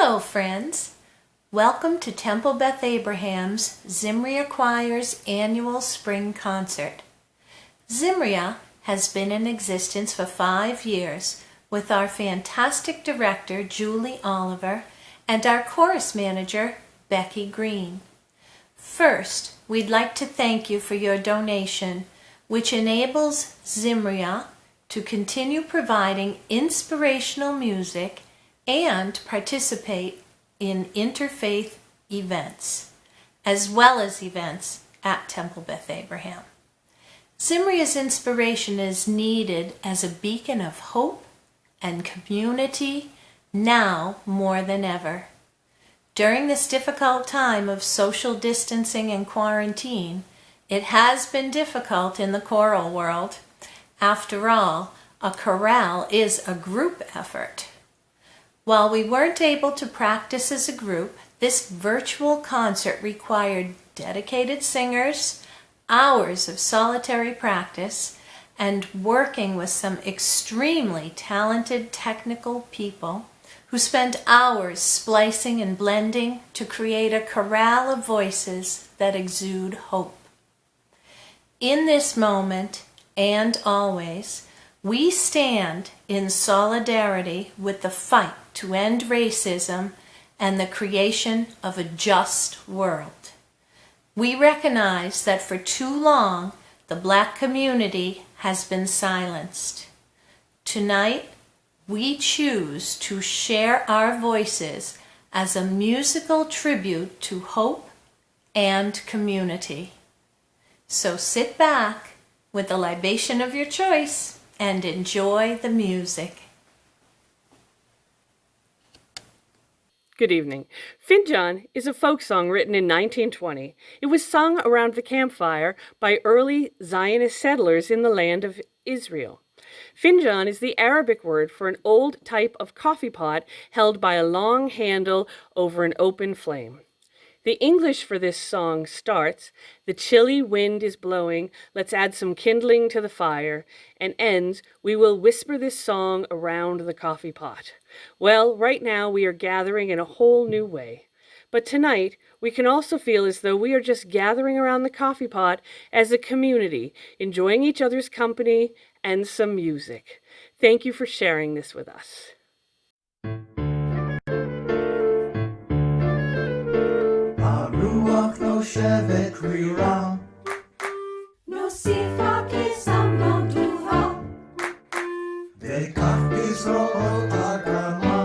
Hello, friends. Welcome to Temple Beth Abraham's Zimria Choir's annual spring concert. Zimria has been in existence for 5 years with our fantastic director, Julie Oliver, and our chorus manager, Becky Green. First, we'd like to thank you for your donation, which enables Zimria to continue providing inspirational music and participate in interfaith events, as well as events at Temple Beth Abraham. Zimria's inspiration is needed as a beacon of hope and community now more than ever. During this difficult time of social distancing and quarantine, it has been difficult in the choral world. After all, a chorale is a group effort. While we weren't able to practice as a group, this virtual concert required dedicated singers, hours of solitary practice, and working with some extremely talented technical people who spent hours splicing and blending to create a chorale of voices that exude hope. In this moment, and always, we stand in solidarity with the fight to end racism and the creation of a just world. We recognize that for too long, the Black community has been silenced. Tonight, we choose to share our voices as a musical tribute to hope and community. So sit back with the libation of your choice and enjoy the music. Good evening. Finjan is a folk song written in 1920. It was sung around the campfire by early Zionist settlers in the land of Israel. Finjan is the Arabic word for an old type of coffee pot held by a long handle over an open flame. The English for this song starts, "The chilly wind is blowing, let's add some kindling to the fire," and ends, "We will whisper this song around the coffee pot." Well, right now we are gathering in a whole new way. But tonight, we can also feel as though we are just gathering around the coffee pot as a community, enjoying each other's company and some music. Thank you for sharing this with us. הרוח נושבת קרירה, נוסיפה כשם לא תוהה, וכך בזרועות אדמה.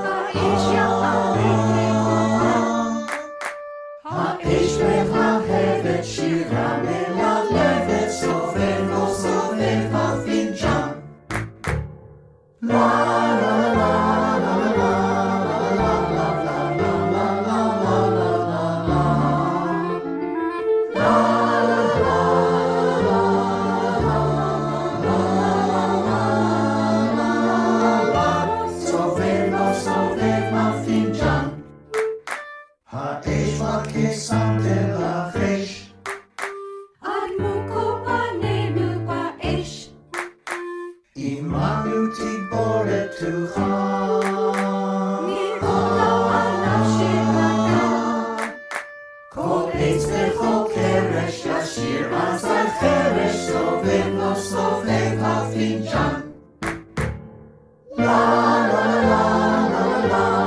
האש יעלה כקומה, האש מהבהבת שירה מלהלבת, סובב לא סובב הפינג'אן. לה לה לה לה לה שמתם לחש, עמוקו פנינו באש, עמנו תגבורת פתוחה. נראה עליו שבגד, כל עץ וכל קרש ישיר אז על חרש, סובב לא סובב הפינג'אן. לה לה לה לה לה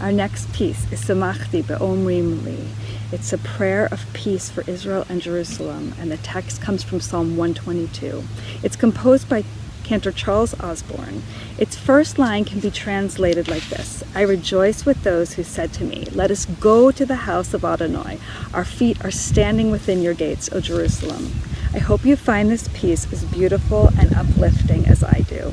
Our next piece is Samachti Be'omrim Li. It's a prayer of peace for Israel and Jerusalem, and the text comes from Psalm 122. It's composed by Cantor Charles Osborne. Its first line can be translated like this: I rejoice with those who said to me, let us go to the house of Adonai. Our feet are standing within your gates, O Jerusalem. I hope you find this piece as beautiful and uplifting as I do.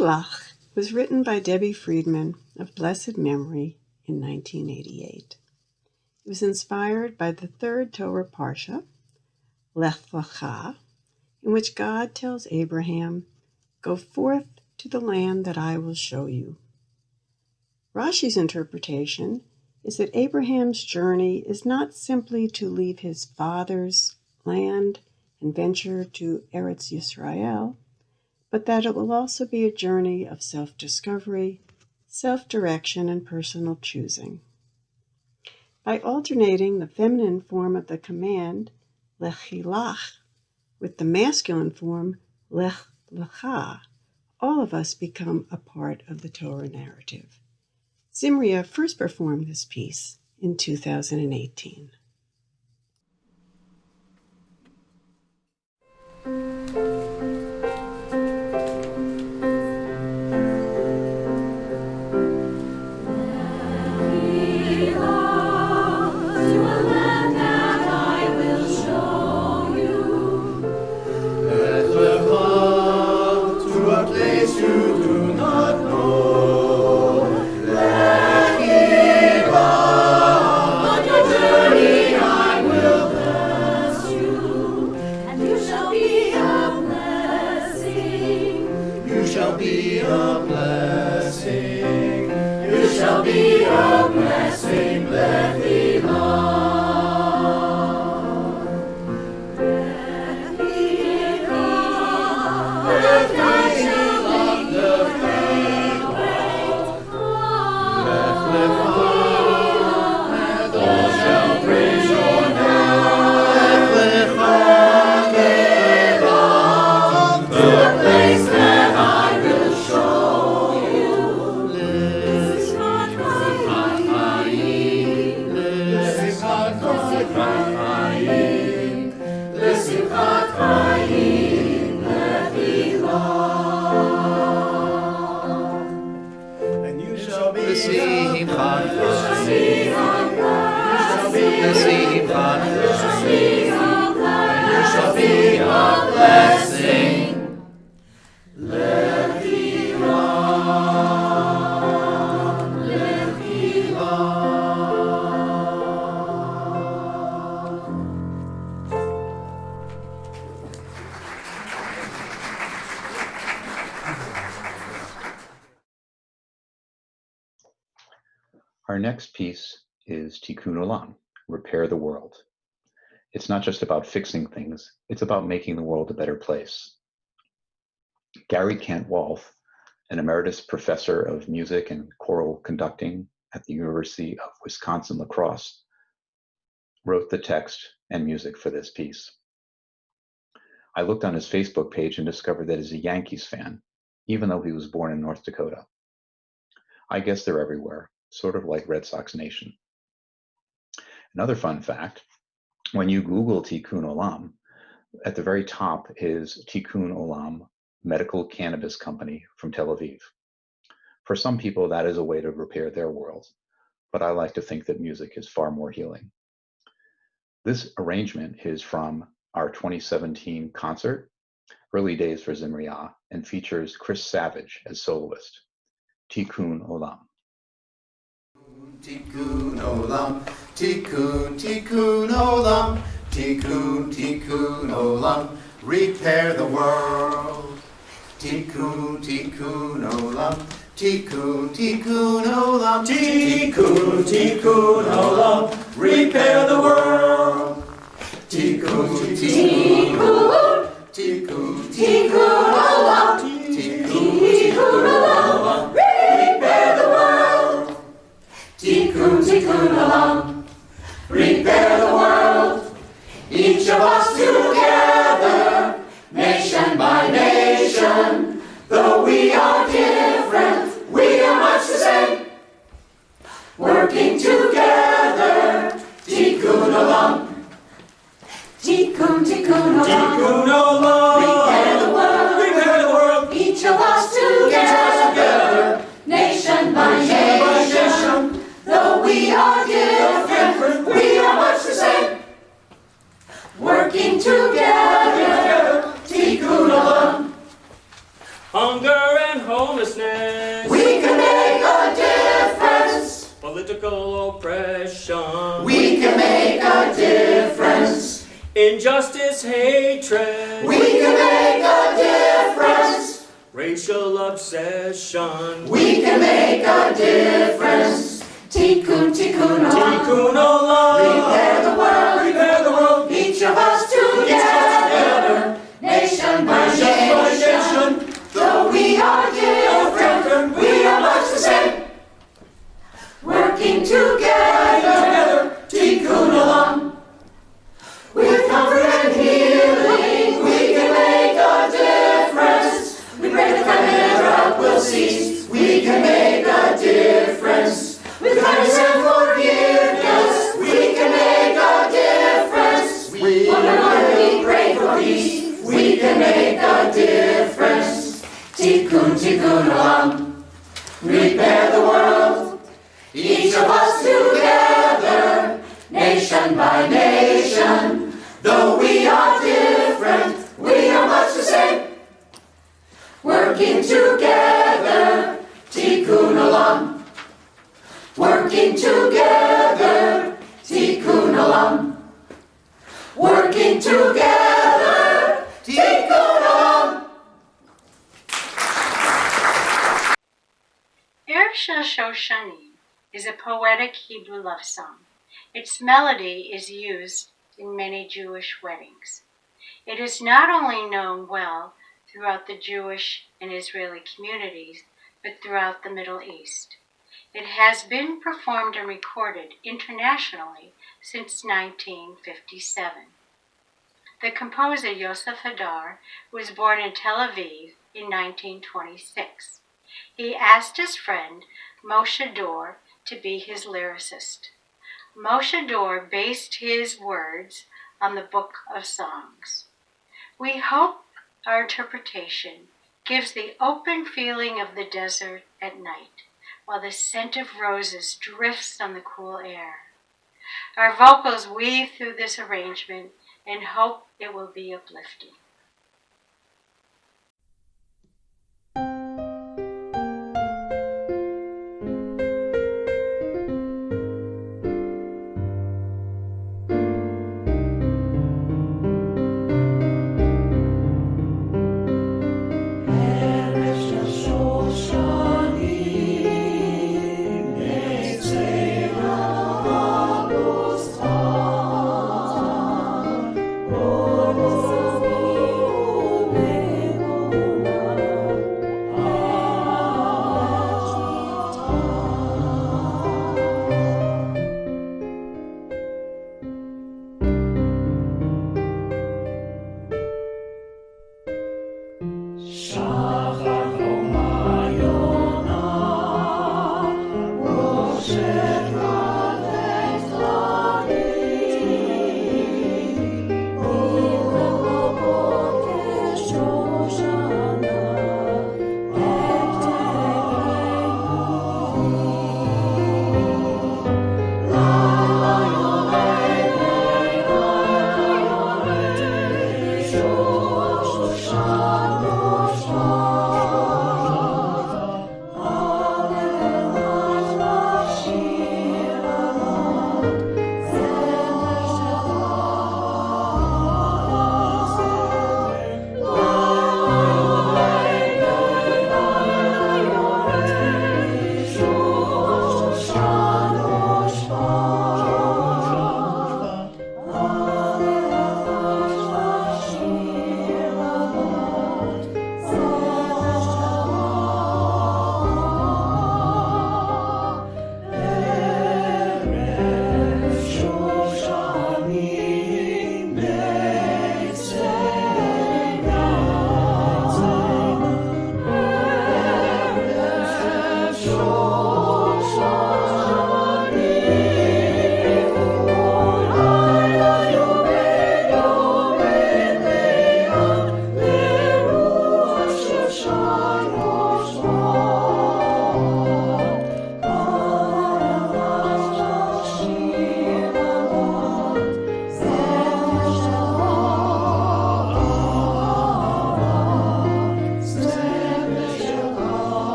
Lech was written by Debbie Friedman of blessed memory in 1988. It was inspired by the third Torah Parsha, Lech Lecha, in which God tells Abraham, "Go forth to the land that I will show you." Rashi's interpretation is that Abraham's journey is not simply to leave his father's land and venture to Eretz Yisrael, but that it will also be a journey of self-discovery, self-direction, and personal choosing. By alternating the feminine form of the command, lechilach, with the masculine form, lech lecha, all of us become a part of the Torah narrative. Zimria first performed this piece in 2018. Our next piece is Tikkun Olam, Repair the World. It's not just about fixing things, it's about making the world a better place. Gary Kent-Wolf, an emeritus professor of music and choral conducting at the University of Wisconsin-La Crosse, wrote the text and music for this piece. I looked on his Facebook page and discovered that he's a Yankees fan, even though he was born in North Dakota. I guess they're everywhere, sort of like Red Sox Nation. Another fun fact, when you Google Tikkun Olam, at the very top is Tikkun Olam Medical Cannabis Company from Tel Aviv. For some people, that is a way to repair their world, but I like to think that music is far more healing. This arrangement is from our 2017 concert, Early Days for Zimria, and features Chris Savage as soloist. Tikkun Olam. Tikkun Olam, Tikkun, Tikkun Olam, Tikkun, Tikkun Olam, repair the world. Tikkun, Tikkun Olam, Tikkun, Tikkun Olam, Tikkun, Tikkun Olam, repair the world. Tikkun, Tikkun Olam, Tikkun, Tikkun Olam, Tikkun, Tikkun Olam, repair the world. Tikkun, Tikkun Olam, repair the world. Each of us together, nation by nation, though we are different, we are much injustice, hatred. We can make a difference. Racial obsession. We can make a difference. Tikkun, tikkun olam. Tikkun olam. Repair the world. Repair the world. Each of us together. Nation by nation. Though we are different, we are much the same. Working together. Tikkun olam. With comfort and healing, we can make a difference. We pray the famine drought will cease. We can make a difference. With kindness and forgiveness, we can make a difference. We pray for peace. We can make a difference. Tikkun, tikkun olam. Repair the world. Each of us together. Nation by nation. Though we are different, we are much the same. Working together, tikkun olam. Working together, tikkun olam. Working together, tikkun olam. Eresh Shoshani is a poetic Hebrew love song. Its melody is used in many Jewish weddings. It is not only known well throughout the Jewish and Israeli communities, but throughout the Middle East. It has been performed and recorded internationally since 1957. The composer Yosef Hadar was born in Tel Aviv in 1926. He asked his friend Moshe Dor to be his lyricist. Moshe Dor based his words on the Book of Songs. We hope our interpretation gives the open feeling of the desert at night, while the scent of roses drifts on the cool air. Our vocals weave through this arrangement and hope it will be uplifting.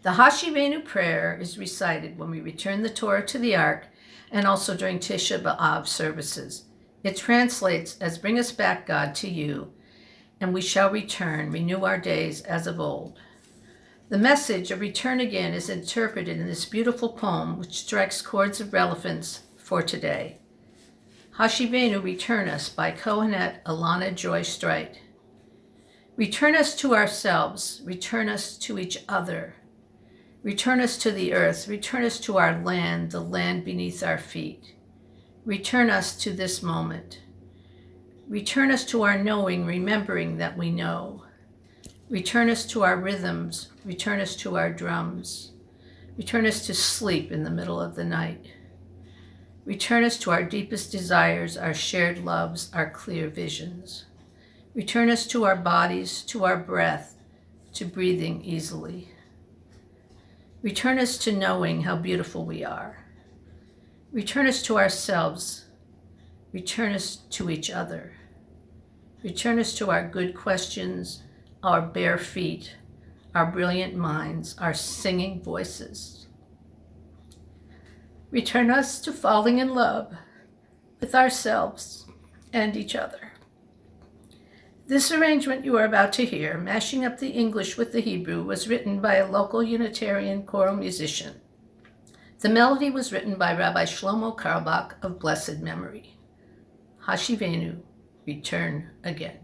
The Hashivenu prayer is recited when we return the Torah to the Ark and also during Tisha B'Av services. It translates as "Bring us back, God, to you, and we shall return, renew our days as of old." The message of return again is interpreted in this beautiful poem, which strikes chords of relevance for today. Hashivenu, Return Us by Kohenet Alana Joy Strite. Return us to ourselves, return us to each other. Return us to the earth, return us to our land, the land beneath our feet. Return us to this moment. Return us to our knowing, remembering that we know. Return us to our rhythms, return us to our drums. Return us to sleep in the middle of the night. Return us to our deepest desires, our shared loves, our clear visions. Return us to our bodies, to our breath, to breathing easily. Return us to knowing how beautiful we are. Return us to ourselves. Return us to each other. Return us to our good questions, our bare feet, our brilliant minds, our singing voices. Return us to falling in love with ourselves, and each other. This arrangement you are about to hear, mashing up the English with the Hebrew, was written by a local Unitarian choral musician. The melody was written by Rabbi Shlomo Carlebach of blessed memory. Hashivenu, return again.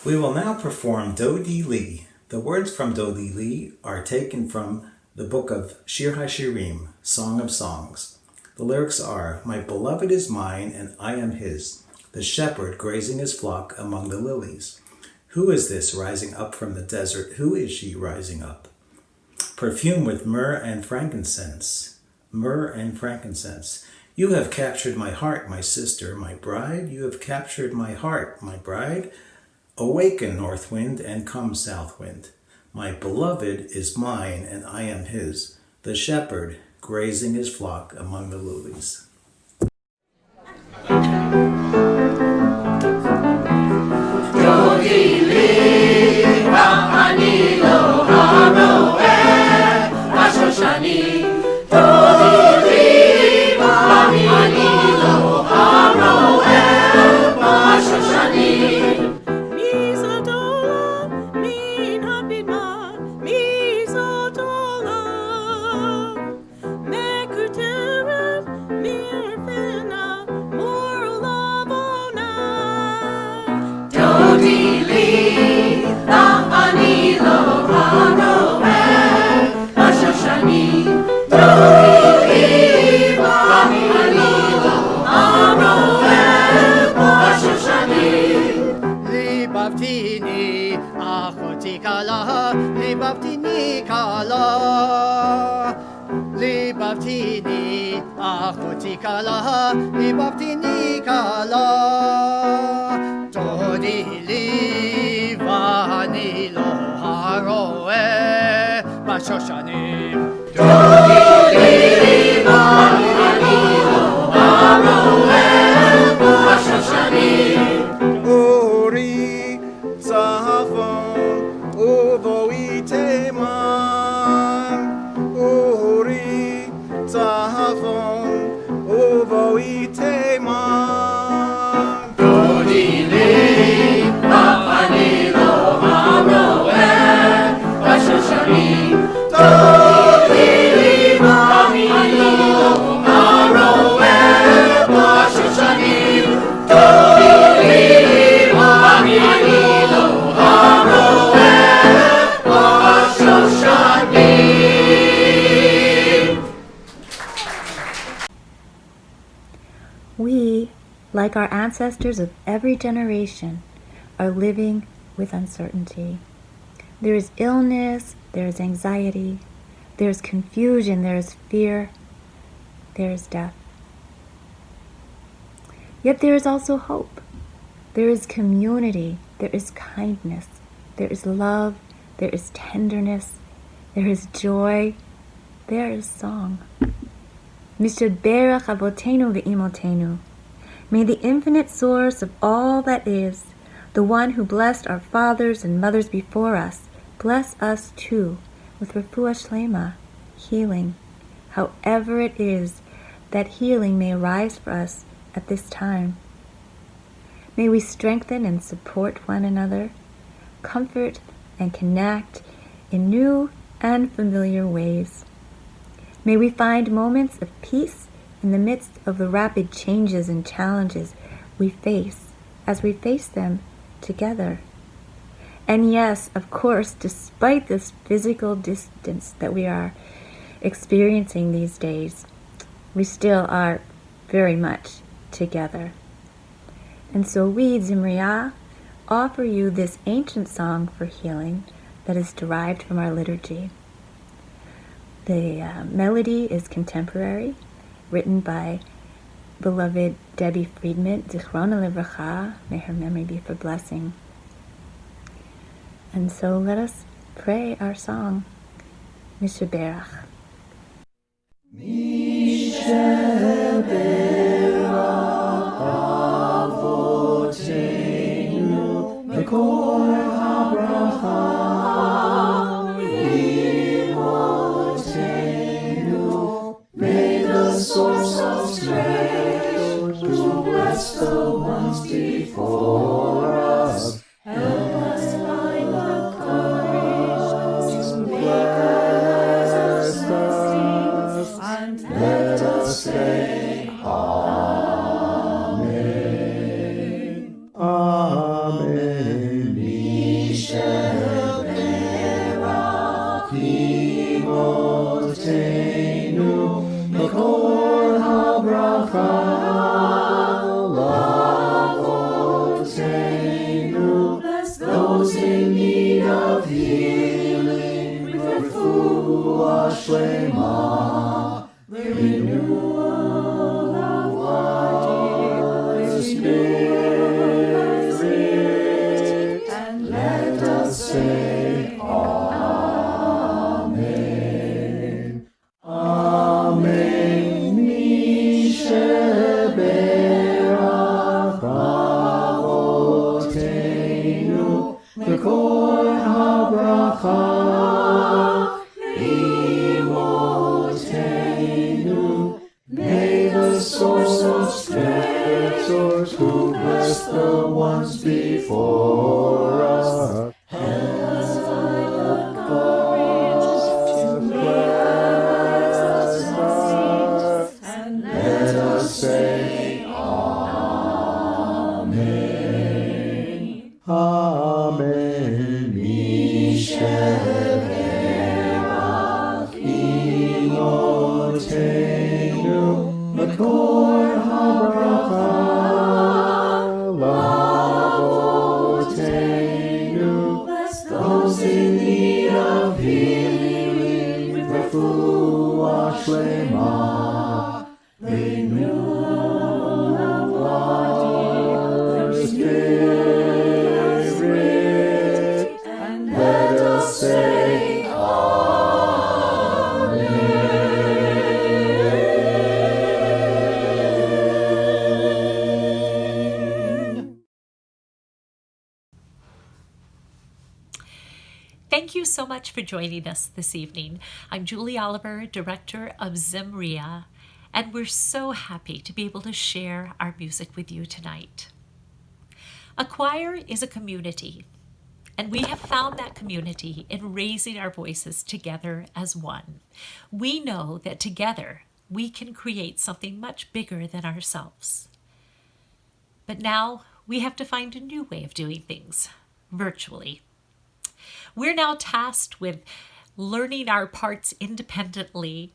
We will now perform Do Di Li. The words from Do Di Li are taken from the book of Shir HaShirim, Song of Songs. The lyrics are, "My beloved is mine and I am his, the shepherd grazing his flock among the lilies. Who is this rising up from the desert? Who is she rising up? Perfume with myrrh and frankincense, myrrh and frankincense. You have captured my heart, my sister, my bride. You have captured my heart, my bride. Awaken, north wind, and come, south wind. My beloved is mine, and I am his, the shepherd grazing his flock among the lilies." Mekuteret, Libavtini, achoti kala, libavtini kala. Libavtini, achoti kala, libavtini kala. Dodi livani lo haroe, bashoshanim. Dodi livani lo haroe, bashoshanim. Ori Zafon Uvoiteman Ori Zafon Uvoiteman Dodili Apanilo Haroe Bashoshanim Dodili Apanilo Haroe Bashoshanim Dodili Apanilo Haroe Bashoshanim. We, like our ancestors of every generation, are living with uncertainty. There is illness, there is anxiety, there is confusion, there is fear, there is death. Yet there is also hope. There is community, there is kindness, there is love, there is tenderness, there is joy, there is song. Mishaberach avotenu ve'imotenu. May the infinite source of all that is, the one who blessed our fathers and mothers before us, bless us too with refuah shlema, healing, however it is that healing may arise for us at this time. May we strengthen and support one another, comfort and connect in new and familiar ways. May we find moments of peace in the midst of the rapid changes and challenges we face as we face them together. And yes, of course, despite this physical distance that we are experiencing these days, we still are very much together. And so we, Zimria, offer you this ancient song for healing that is derived from our liturgy. The melody is contemporary, written by beloved Debbie Friedman, Zichrona Livracha, may her memory be for blessing. And so let us pray our song, Mishaberach. Avotenu, Mekor HaBracha, Imotenu. May the source of strength to bless the ones before us. Help us find the courage to make us and let us say Amen. Amen. Mishaberach Imotenu, Mekor HaBracha, Lavotenu. Bless those in need of healing with refuah shlema, renewal of the Spirit, and let us say Amen. Amen. Mishaberach Avotenu, Mekor HaBracha, Imotenu. May the source of strength who bless the ones before us, help us find the courage to bless us, and let us say Amen. Amen. Thank you so much for joining us this evening. I'm Julie Oliver, Director of Zimria, and we're so happy to be able to share our music with you tonight. A choir is a community, and we have found that community in raising our voices together as one. We know that together we can create something much bigger than ourselves. But now we have to find a new way of doing things, virtually. We're now tasked with learning our parts independently,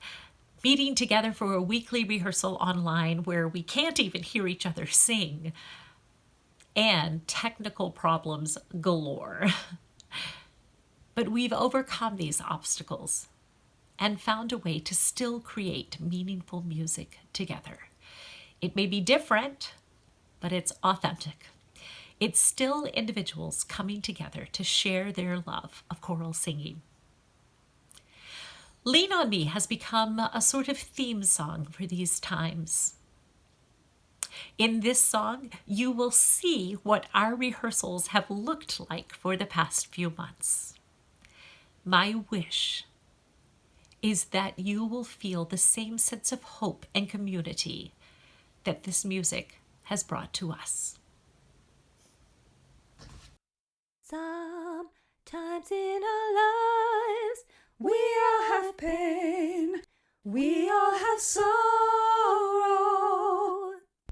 meeting together for a weekly rehearsal online where we can't even hear each other sing, and technical problems galore. But we've overcome these obstacles and found a way to still create meaningful music together. It may be different, but it's authentic. It's still individuals coming together to share their love of choral singing. Lean on Me has become a sort of theme song for these times. In this song, you will see what our rehearsals have looked like for the past few months. My wish is that you will feel the same sense of hope and community that this music has brought to us. Sometimes in our lives we all have pain, we all have sorrow.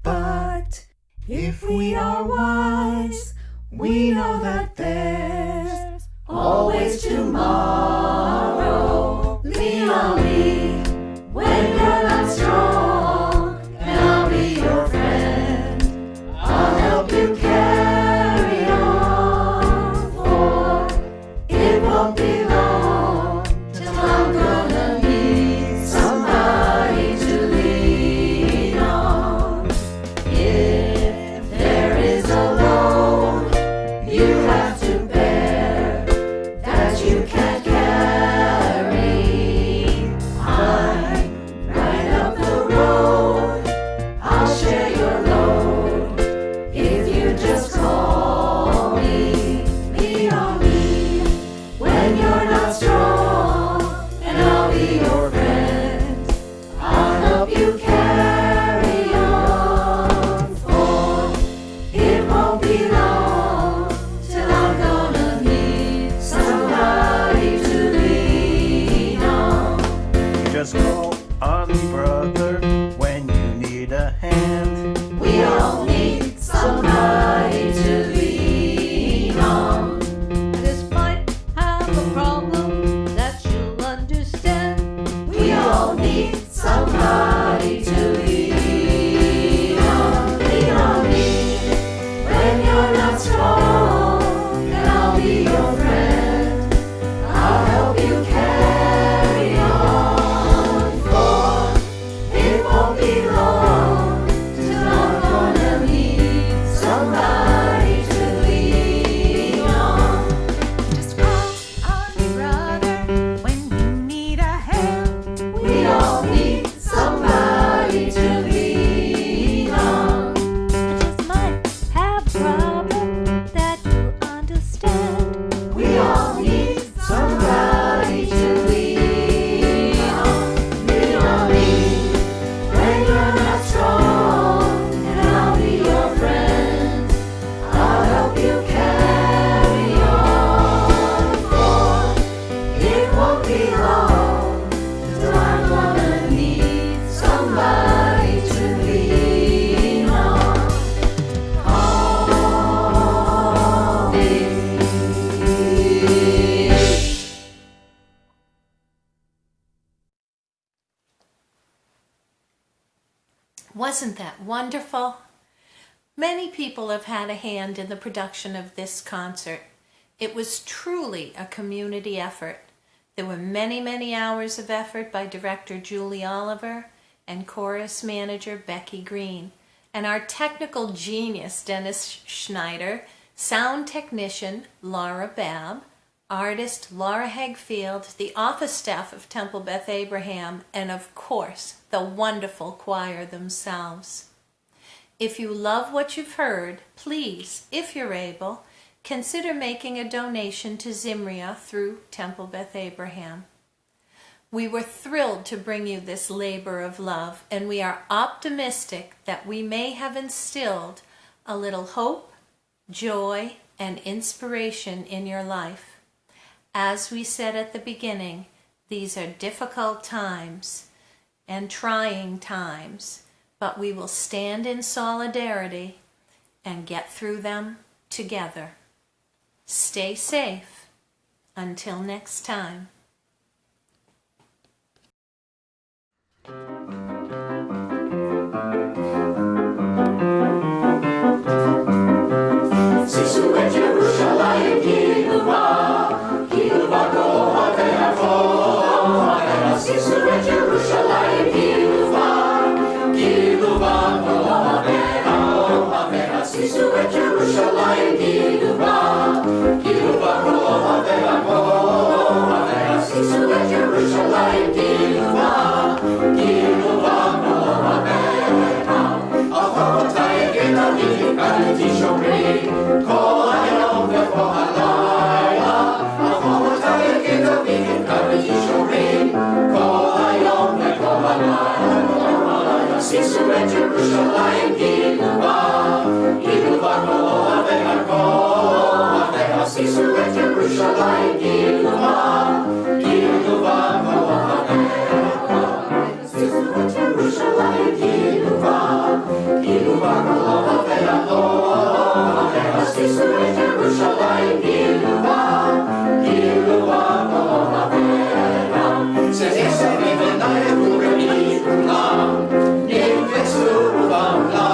But if we are wise, we know that there's always tomorrow. Lean on me when you're not strong, and I'll be your friend. I'll help you carry on, for it won't be long till I'm gonna need somebody to lean on. If there is a load you have to bear that you can't carry, I'm right up the road. I'll share your load if you just call me. Lean on me when you're not strong, and I'll be your friend. I'll help you carry on, for it won't be long till I'm gonna need somebody to lean on. Just call on me, brother, when you need a hand. We all need somebody to lean on. I just might have a problem that you'll understand. We all need somebody to lean on. Lean on me when you're not strong, and I'll be your friend. I'll help you carry on, for it won't be long till I'm gonna need somebody to lean on. Just call on me, brother, when you need a hand. We all need somebody to lean on. I just might have a problem that you'll understand. We all need somebody to lean on. Lean on me when you're not strong, and I'll be your friend. I'll help you carry on, for it won't be long till I'm gonna need somebody to lean on. Call me. Wasn't that wonderful? Many people have had a hand in the production of this concert. It was truly a community effort. There were many, many hours of effort by director Julie Oliver and chorus manager Becky Green, and our technical genius Dennis Schneider, sound technician Laura Babb, artist Laura Hegfield, the office staff of Temple Beth Abraham, and of course, the wonderful choir themselves. If you love what you've heard, please, if you're able, consider making a donation to Zimria through Temple Beth Abraham. We were thrilled to bring you this labor of love, and we are optimistic that we may have instilled a little hope, joy, and inspiration in your life. As we said at the beginning, these are difficult times and trying times, but we will stand in solidarity and get through them together. Stay safe. Until next time. Sisu et Yerushalayim Kilva, Kilva Koha Ve'Avoha, Sisu et Yerushalayim Kilva, Kilva Koha Ve'Avoha, Sisu et Yerushalayim Kilva, Kilva Koha Ve'Avoha, Sisu et Yerushalayim Kilva, Kilva Koha Ve'Avoha, Avotay Gedali Kaliti Shomri, Kol Hayom Ve'Kol Halayla, Avotay Gedali Kaliti Shomri, Kol Hayom Ve'Kol Halayla, Sisu et Yerushalayim Gilva, Gilva Koha Ve'Koha, Sisu et Yerushalayim Gilva, Gilva Koha Ve'Koha, Sisu et Yerushalayim Gilva, Gilva Koha Ve'Koha, Sisu et Yerushalayim Gilva, Gilva Koha Ve'Koha, Se'esa Vivenai Kurei Kulam, Nivitzu Vamla,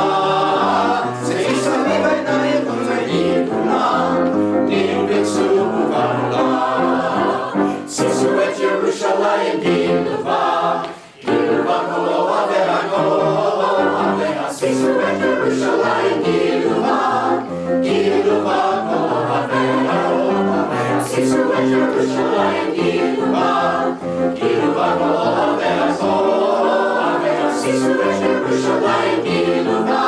Se'esa Vivenai Kurei Kulam, Nivitzu Vamla, Sisu et Yerushalayim Gilva, Gilva Koha Ve'Koha, Sisu et Yerushalayim Gilva, Gilva Koha Ve'Koha, Sisu et Yerushalayim Gilva, Gilva Koha Ve'Koha, Sisu et Yerushalayim Gilva,